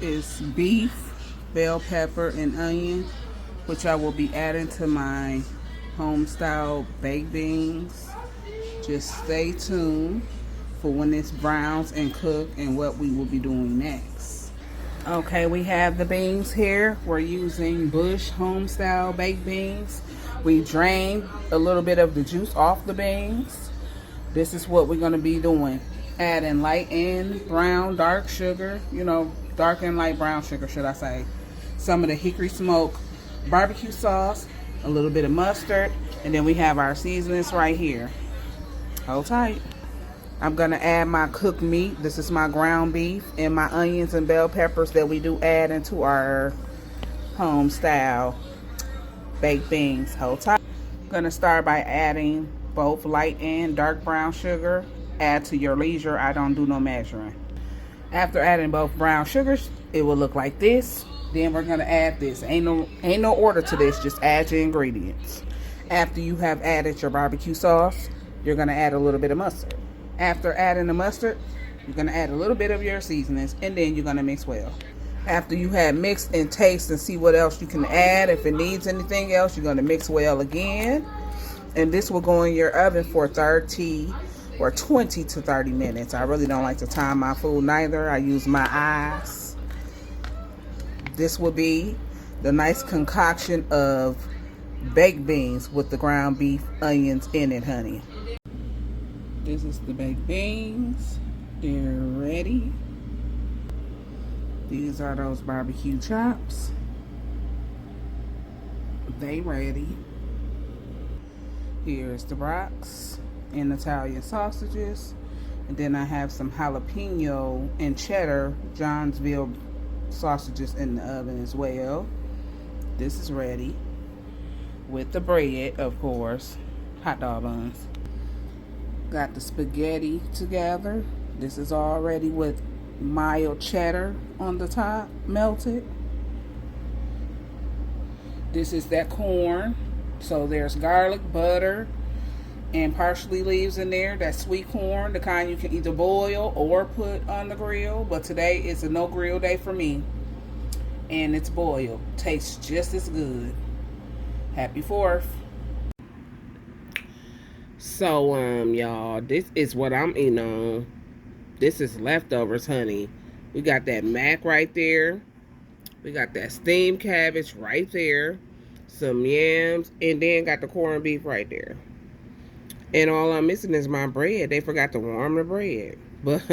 is beef, bell pepper, and onion, which I will be adding to my home style baked beans. Just stay tuned for when it's browns and cooked and what we will be doing next. Okay, we have the beans here. We're using Bush home style baked beans. We drained a little bit of the juice off the beans. This is what we're going to be doing. Adding light and brown dark sugar, dark and light brown sugar, should I say. Some of the hickory smoke barbecue sauce, a little bit of mustard, and then we have our seasonings right here. Hold tight. I'm going to add my cooked meat. This is my ground beef and my onions and bell peppers that we do add into our home style baked beans. Hold tight. I'm going to start by adding both light and dark brown sugar. Add to your leisure. I don't do no measuring. After adding both brown sugars, it will look like this. Then we're going to add this. Ain't no order to this. Just add your ingredients. After you have added your barbecue sauce, you're going to add a little bit of mustard. After adding the mustard, you're going to add a little bit of your seasonings, and then you're going to mix well. After you have mixed and taste and see what else you can add, if it needs anything else, you're going to mix well again. And this will go in your oven for 30 or 20 to 30 minutes. I really don't like to time my food neither. I use my eyes. This will be the nice concoction of baked beans with the ground beef, onions in it, honey. This is the baked beans. They're ready. These are those barbecue chops. They ready. Here's the rocks and Italian sausages. And then I have some jalapeno and cheddar Johnsville sausages in the oven as well. This is ready. With the bread, of course. Hot dog buns. Got the spaghetti together. This is all ready with mild cheddar on the top, melted. This is that corn. So there's garlic, butter, and parsley leaves in there. That sweet corn, the kind you can either boil or put on the grill. But today is a no grill day for me. And it's boiled. Tastes just as good. Happy 4th. So, y'all, this is what I'm eating on. This is leftovers, honey. We got that mac right there. We got that steamed cabbage right there. Some yams. And then got the corned beef right there. And all I'm missing is my bread. They forgot to warm the bread. But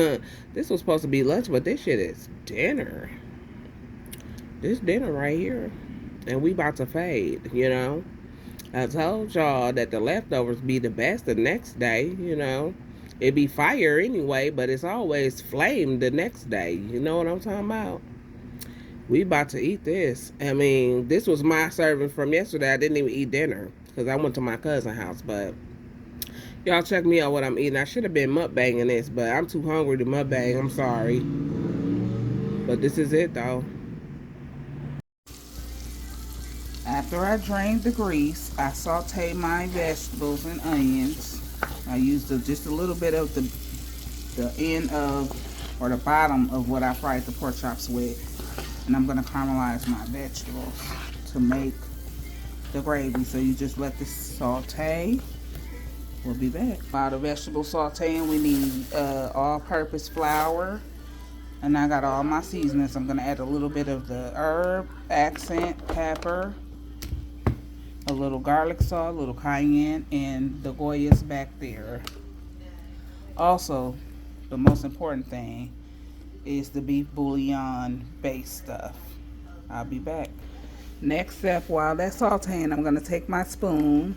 this was supposed to be lunch, but this shit is dinner. This dinner right here. And we about to fade, I told y'all that the leftovers be the best the next day, It be fire anyway, but it's always flame the next day. You know what I'm talking about? We about to eat this. I mean, this was my serving from yesterday. I didn't even eat dinner because I went to my cousin's house. But y'all check me out what I'm eating. I should have been mukbanging this, but I'm too hungry to mukbang. I'm sorry. But this is it, though. After I drained the grease, I sauteed my vegetables and onions. I used just a little bit of the end of, or the bottom of what I fried the pork chops with. And I'm going to caramelize my vegetables to make the gravy. So you just let this saute. We'll be back. While the vegetables sauteing, we need all-purpose flour. And I got all my seasonings. I'm going to add a little bit of the herb, accent, pepper, a little garlic salt, a little cayenne, and the Goya's back there. Also, the most important thing is the beef bouillon base stuff. I'll be back. Next step, while that's sauteing, I'm going to take my spoon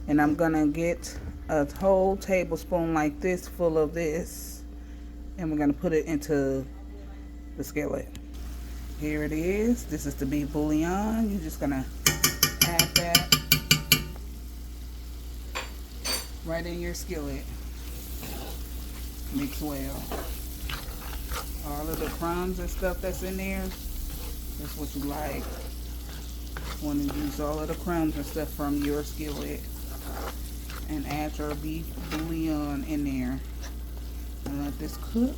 and I'm going to get a whole tablespoon like this full of this, and we're going to put it into the skillet. Here it is. This is the beef bouillon. You're just going to add that right in your skillet. Mix well. All of the crumbs and stuff that's in there, that's what you like. You want to use all of the crumbs and stuff from your skillet and add your beef bouillon in there and let this cook.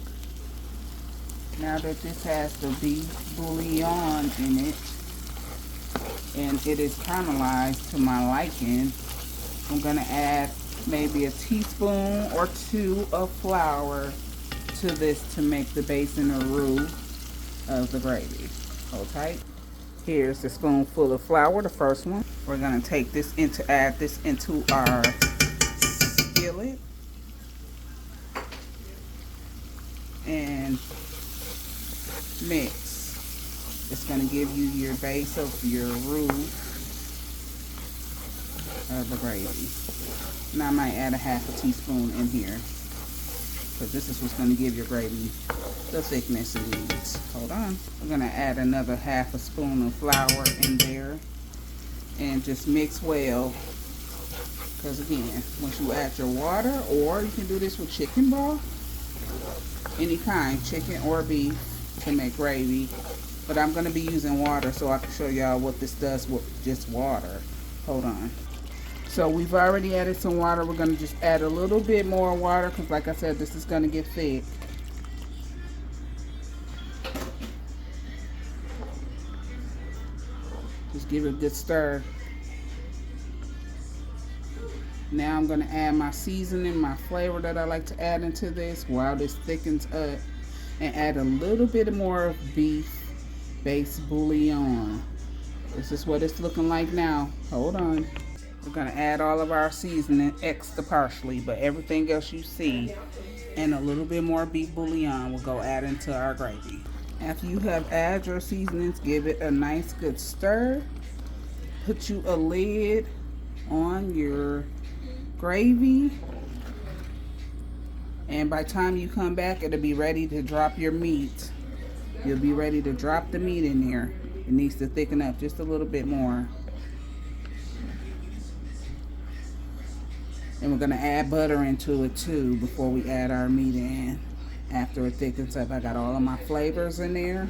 Now that this has the beef bouillon in it, and it is caramelized to my liking, I'm gonna add maybe a teaspoon or two of flour to this to make the base and the roux of the gravy. Hold tight. Here's the spoonful of flour, the first one. We're gonna take this add this into our skillet and mix. It's gonna give you your base of your roux of the gravy. Now I might add a half a teaspoon in here, because this is what's going to give your gravy the thickness it needs. Hold on. We're going to add another half a spoon of flour in there and just mix well, because again, once you add your water, or you can do this with chicken broth, any kind, chicken or beef, to make gravy. But I'm going to be using water so I can show y'all what this does with just water. Hold on. So we've already added some water. We're going to just add a little bit more water, because like I said, this is going to get thick. Just give it a good stir. Now I'm going to add my seasoning, my flavor that I like to add into this while this thickens up, and add a little bit more of beef base bouillon. This is what it's looking like now. Hold on. We're going to add all of our seasoning, extra parsley, but everything else you see, and a little bit more beef bouillon will go add into our gravy. After you have added your seasonings, give it a nice good stir. Put you a lid on your gravy, and by the time you come back, it'll be ready to drop your meat. You'll be ready to drop the meat in there. It needs to thicken up just a little bit more. And we're going to add butter into it too before we add our meat in. After it thickens up, I got all of my flavors in there.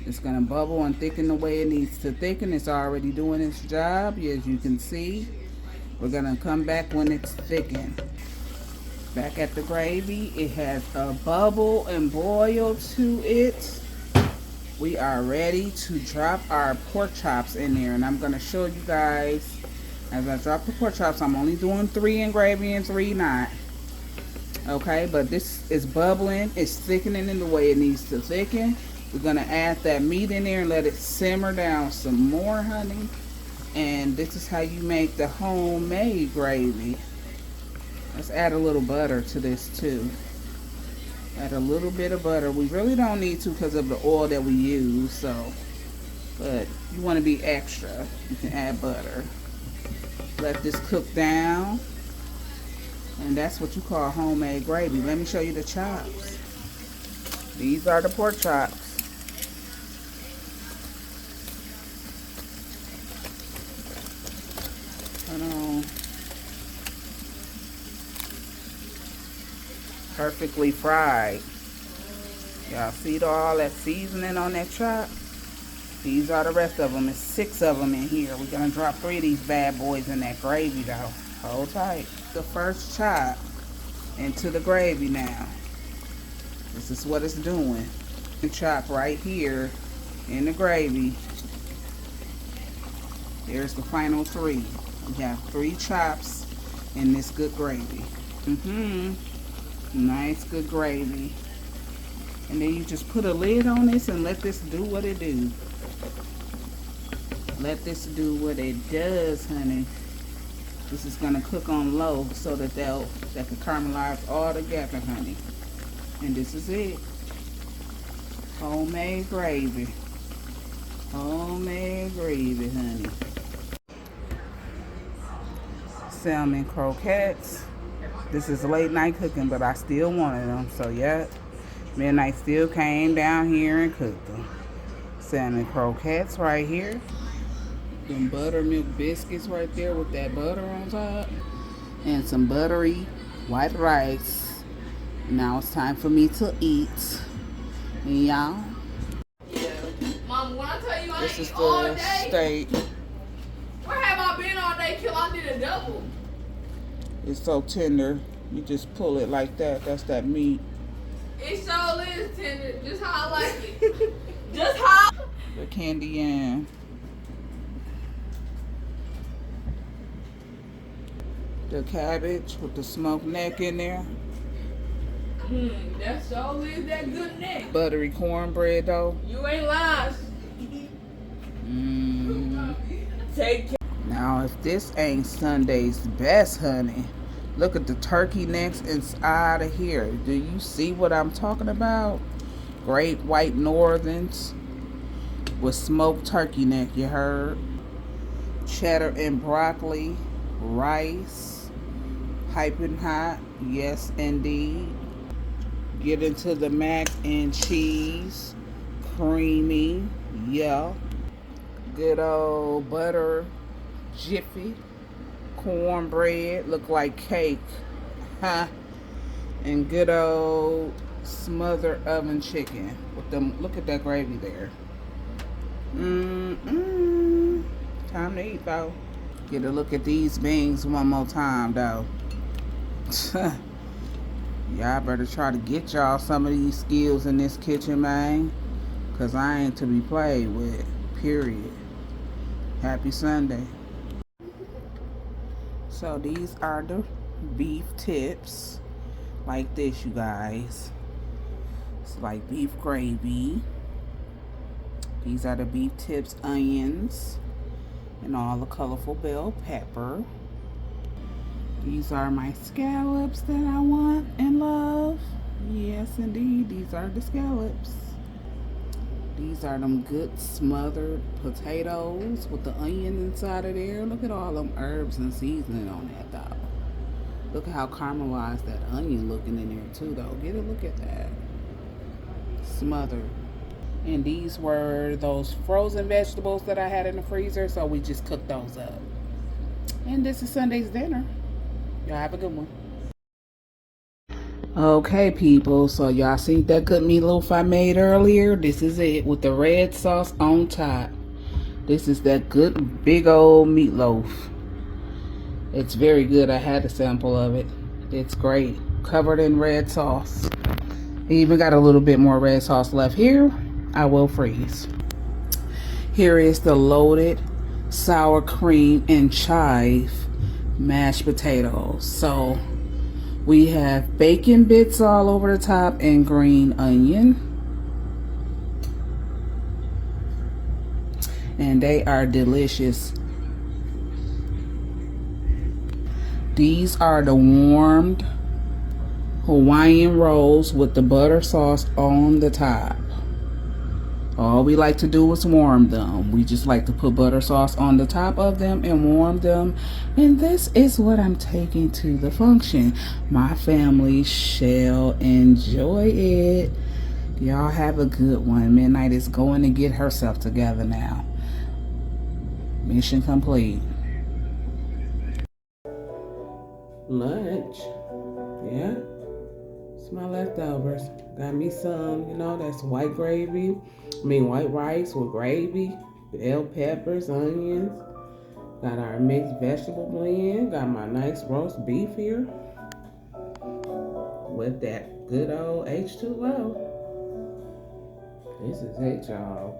It's going to bubble and thicken the way it needs to thicken. It's already doing its job, as you can see. We're going to come back when it's thickened. Back at the gravy, it has a bubble and boil to it. We are ready to drop our pork chops in there, and I'm going to show you guys. As I drop the pork chops, I'm only doing 3 in gravy and 3 not. Okay, but this is bubbling. It's thickening in the way it needs to thicken. We're going to add that meat in there and let it simmer down some more, honey. And this is how you make the homemade gravy. Let's add a little butter to this too. Add a little bit of butter. We really don't need to because of the oil that we use. So, but if you want to be extra, you can add butter. Let this cook down, and that's what you call homemade gravy. Let me show you the chops. These are the pork chops. Hold on. Perfectly fried. Y'all see all that seasoning on that chop? These are the rest of them. It's 6 of them in here. We're going to drop 3 of these bad boys in that gravy though. Hold tight. The first chop into the gravy now. This is what it's doing. The chop right here in the gravy. Here's the final 3. We have 3 chops in this good gravy. Nice good gravy. And then you just put a lid on this and let this do what it do. Let this do what it does, honey. This is gonna cook on low so that that can caramelize all together, honey. And this is it. Homemade gravy. Homemade gravy, honey. Salmon croquettes. This is late night cooking, but I still wanted them. So yeah, Midnight still came down here and cooked them. Salmon croquettes right here. Them buttermilk biscuits right there with that butter on top. And some buttery white rice. Now it's time for me to eat. And y'all, Yeah. Mom, when I tell you I this ain't is all the day, steak. where have I been all day till I did a double? It's so tender. You just pull it like that. That's that meat. It sure is tender, just how I like it. Just how. The candy and the cabbage with the smoked neck in there. That sure is that good neck. Buttery cornbread though. You ain't lying. Take care. Now if this ain't Sunday's best, honey, look at the turkey necks inside of here. Do you see what I'm talking about? Great white northerns with smoked turkey neck, you heard? Cheddar and broccoli, rice, piping hot, yes indeed. Get into the mac and cheese, creamy, yeah. Good old butter, jiffy, cornbread, look like cake, huh? And good old smothered oven chicken with them. Look at that gravy there. Time to eat though. Get a look at these beans one more time though. Y'all better try to get y'all some of these skills in this kitchen, man. Cause I ain't to be played with, period. Happy Sunday. So these are the beef tips. Like this, you guys. It's like beef gravy. These are the beef tips, onions, and all the colorful bell pepper. These are my scallops that I want and love. Yes, indeed, these are the scallops. These are them good smothered potatoes with the onion inside of there. Look at all them herbs and seasoning on that, though. Look at how caramelized that onion looking in there, too, though. Get a look at that. Smothered. And these were those frozen vegetables that I had in the freezer, so we just cooked those up. And this is Sunday's dinner. Y'all have a good one. Okay, people, so y'all seen that good meatloaf I made earlier? This is it with the red sauce on top. This is that good big old meatloaf. It's very good. I had a sample of it. It's great. Covered in red sauce. Even got a little bit more red sauce left here. I will freeze. Here is the loaded sour cream and chive mashed potatoes. So we have bacon bits all over the top and green onion. And they are delicious. These are the warmed Hawaiian rolls with the butter sauce on the top. All we like to do is warm them. We just like to put butter sauce on the top of them and warm them. And this is what I'm taking to the function. My family shall enjoy it. Y'all have a good one. Midnight is going to get herself together now. Mission complete. Lunch. Yeah. It's my leftovers. Got me some, that's white gravy. White rice with gravy, bell peppers, onions. Got our mixed vegetable blend. Got my nice roast beef here with that good old H2O. This is it, y'all.